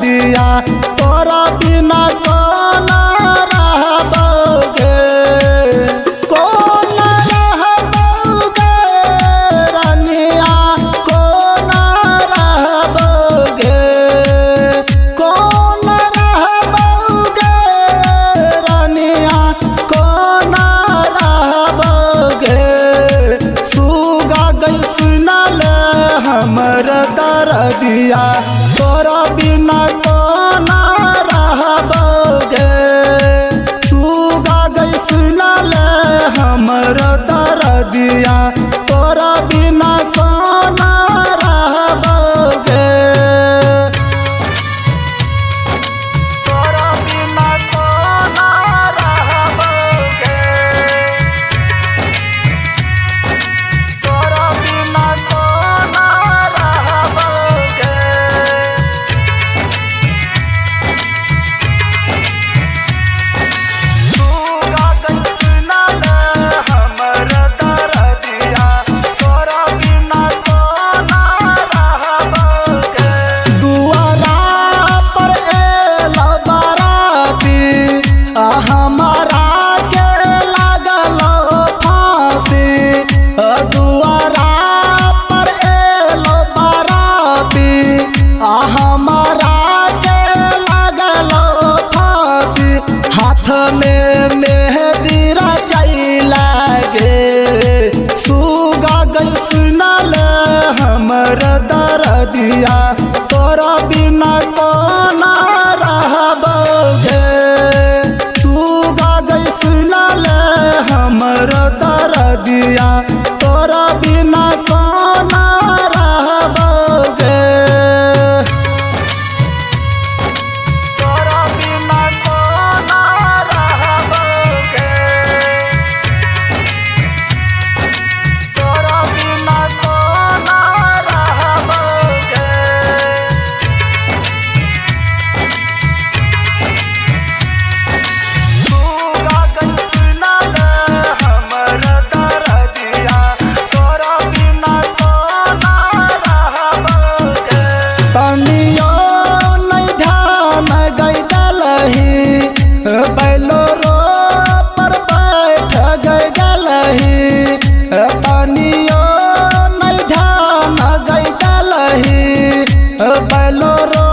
दरदिया तोरा बिना कौन रहबोगे कौन रहबोगे रानिया कौन रहबोगे कौन रहबोगे रानिया कौन रहबोगे सुगा गई सुनल हमर दरदिया तोरा बिना कौन रहबोगे सुगा गई सुनल हमर दरदिया तोरा बिना कौन रहबोगे तोरा बिना कौन रहबोगे तोरा बिना कौन रहबोगे सुगा गई सुनल हमर दरदिया तोरा बिना कौन रहबोगे दुआरा पर एलो बाराती हमारा के लागल फांसी दुआरा पर एलो बाराती हमारा के लागल फांसी हाथ में मेहंदी रचाई लागे सुगा गई सुनल हमर दरदिया तोरा बिना कौन रहबोगे सुगा गई सुनल हमर दरदिया तोरा बिना कौन रहबोगे तोरा बिना कौन रहबोगे तोरा बिना कौन रहबोगे सुगा गई सुनल हमर दरदिया तोरा बिना कौन रहबोगे तनियो नहीं ध्यान गई डलही बैलोरो पर बैठ गई डलही तनियो नहीं ध्यान गई डलही बैलोरो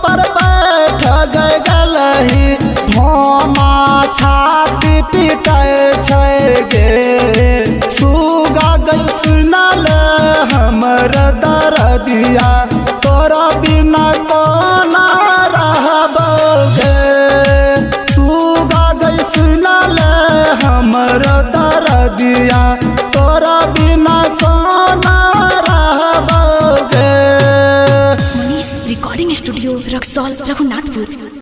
पर बैठ गई डलही धोमा छाती पिटाए छै गे सुगा गई सुनल हमर दरदिया तोरा बिना कौन रहबोगे सुगा गई सुनल हमर दरदिया तोरा बिना कौन रहबोगे मनीष रिकॉर्डिंग स्टूडियो रक्सौल रघुनाथपुर।